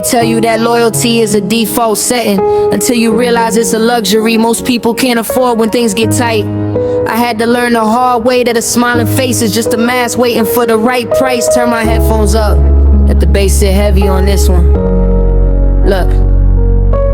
They tell you that loyalty is a default setting, until you realize it's a luxury most people can't afford when things get tight. I had to learn the hard way that a smiling face is just a mask waiting for the right price. Turn my headphones up, let the bass sit heavy on this one. Look,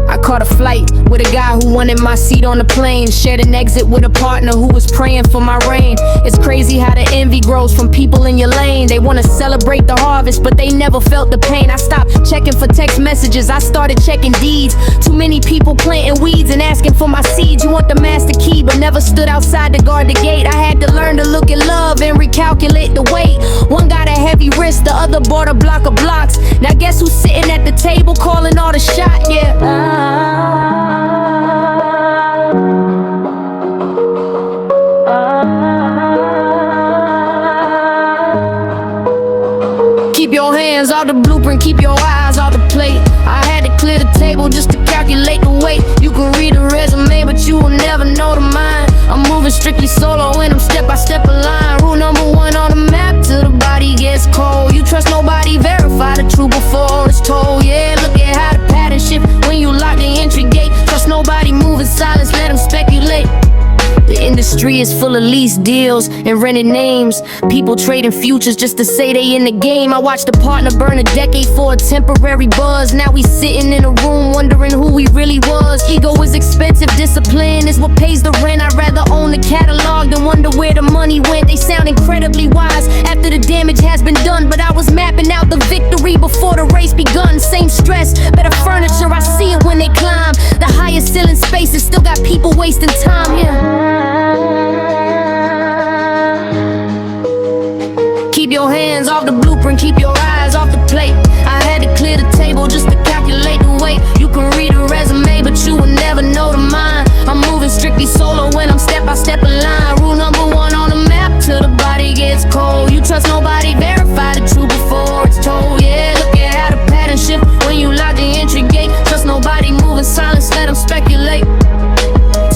I caught a flight with a guy who wanted my seat on the plane. Shared an exit with a partner who was praying for my rain. It's crazy how the envy grows from people in your lane. They wanna celebrate the harvest, but they never felt the pain. I stopped checking for text messages, I started checking deeds. Too many people planting weeds and asking for my seeds. You want the master key, but never stood outside to guard the gate. I had to learn to look at love and recalculate the weight. One got a heavy wrist, the other bought a block of blocks. Now guess who's sitting at the table calling all the shots? Yeah. Keep your hands off the blueprint, keep your eyes off the plate. I had to clear the table just to calculate the weight. You can read a resume, but you will never know the mind. I'm moving strictly solo and I'm step by step aligned. Rule number one on the map till the body gets cold. You trust nobody, verify the truth before it's told. Yeah, look at how the pattern shift when you lock the entry gate. Trust nobody, move in silence, let them speculate. The industry is full of lease deals and rented names. People trading futures just to say they in the game. I watched a partner burn a decade for a temporary buzz. Now we sitting in a room wondering who we really was. Ego is expensive, discipline is what pays the rent. I'd rather own the catalog than wonder where the money went. They sound incredibly wise after the damage has been done, but I was mapping out the victory before the race begun. Same stress, better furniture, I see it when they climb. The highest ceiling spaces still got people wasting time, yeah. Keep your hands off the blueprint, keep your eyes off the plate. I had to clear the table just to calculate the weight. You can read a resume, but you will never know the mind. I'm moving strictly solo when I'm step by step aligned. Rule number one on the map till the body gets cold. You trust nobody, verify the truth before it's told. Yeah, look at how the pattern shift when you lock the entry gate. Trust nobody, move in silence, let them speculate.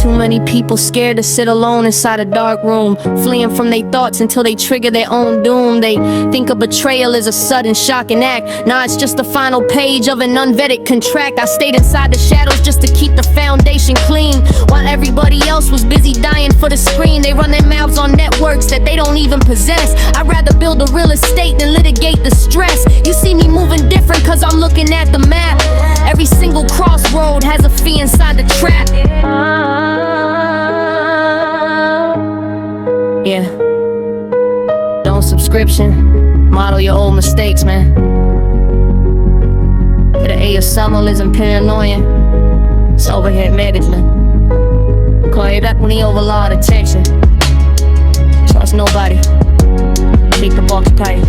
Too many people scared to sit alone inside a dark room, fleeing from their thoughts until they trigger their own doom. They think a betrayal is a sudden shocking act. Nah, it's just the final page of an unvetted contract. I stayed inside the shadows just to keep the foundation clean, while everybody else was busy dying for the screen. They run their mouths on networks that they don't even possess. I'd rather build a real estate than litigate the stress. You see me moving different cause I'm looking at the map. Every single crossroad has a fee inside the trap. Yeah. Don't subscription, model your old mistakes, man. The ASMR isn't paranoia, it's overhead management. Call you back when he overload attention. Trust nobody, keep the box tight.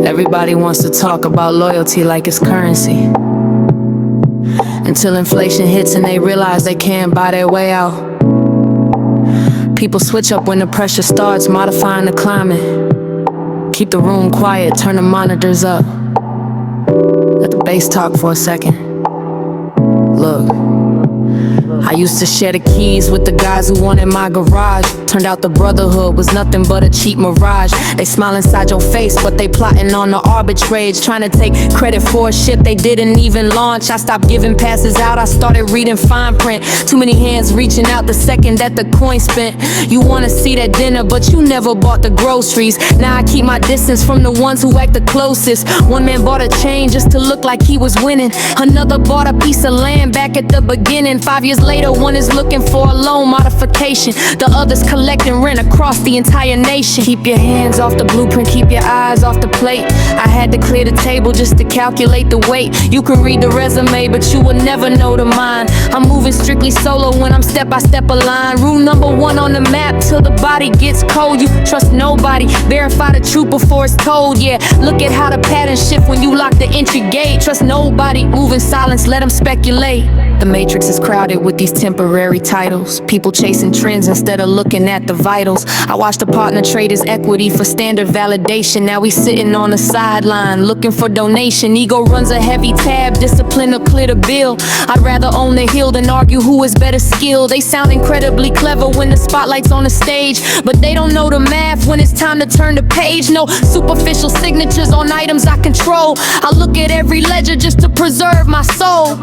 Everybody wants to talk about loyalty like it's currency, until inflation hits and they realize they can't buy their way out. People switch up when the pressure starts, modifying the climate. Keep the room quiet, turn the monitors up. Let the bass talk for a second. Look, I used to share the keys with the guys who wanted my garage. Turned out the brotherhood was nothing but a cheap mirage. They smile inside your face, but they plotting on the arbitrage, trying to take credit for a ship they didn't even launch. I stopped giving passes out, I started reading fine print. Too many hands reaching out the second that the coin spent. You wanna see that dinner, but you never bought the groceries. Now I keep my distance from the ones who act the closest. One man bought a chain just to look like he was winning. Another bought a piece of land back at the beginning. 5 years years later, one is looking for a loan modification, the other's collecting rent across the entire nation. Keep your hands off the blueprint, keep your eyes off the plate. I had to clear the table just to calculate the weight. You can read the resume, but you will never know the mind. I'm moving strictly solo when I'm step by step aligned. Rule number one on the map, till the body gets cold. You trust nobody, verify the truth before it's told. Yeah, look at how the pattern shift when you lock the entry gate. Trust nobody, move in silence, let them speculate. The matrix is crowded with these temporary titles, people chasing trends instead of looking at the vitals. I watched a partner trade his equity for standard validation. Now he's sitting on the sideline looking for donation. Ego runs a heavy tab, discipline will clear the bill. I'd rather own the hill than argue who is better skilled. They sound incredibly clever when the spotlight's on the stage, but they don't know the math when it's time to turn the page. No superficial signatures on items I control. I look at every ledger just to preserve my soul.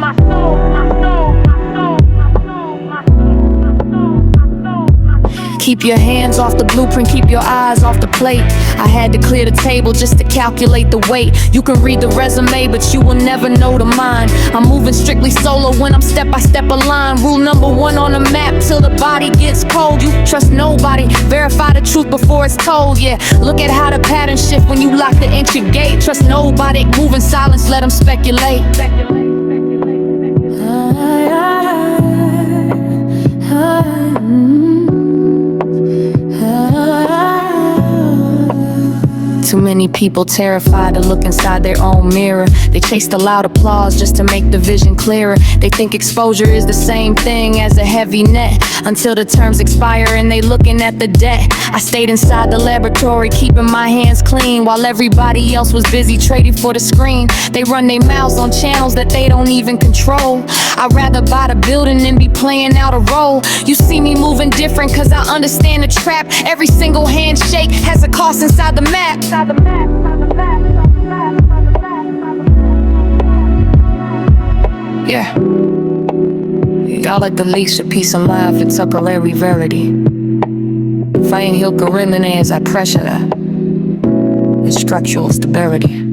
Keep your hands off the blueprint, keep your eyes off the plate. I had to clear the table just to calculate the weight. You can read the resume, but you will never know the mind. I'm moving strictly solo when I'm step by step aligned. Rule number one on the map, till the body gets cold. You trust nobody, verify the truth before it's told. Yeah, look at how the pattern shift when you lock the entry gate. Trust nobody, move in silence, let them speculate. Too many people terrified to look inside their own mirror. They chase the loud applause just to make the vision clearer. They think exposure is the same thing as a heavy net, until the terms expire and they looking at the debt. I stayed inside the laboratory, keeping my hands clean, while everybody else was busy trading for the screen. They run their mouths on channels that they don't even control. I'd rather buy the building than be playing out a role. You see me moving different cause I understand the trap. Every single handshake has a cost inside the map. Yeah, y'all like the leash, a piece of life, it's a Larry verity. If I ain't healed as I pressure that, it's structural stability.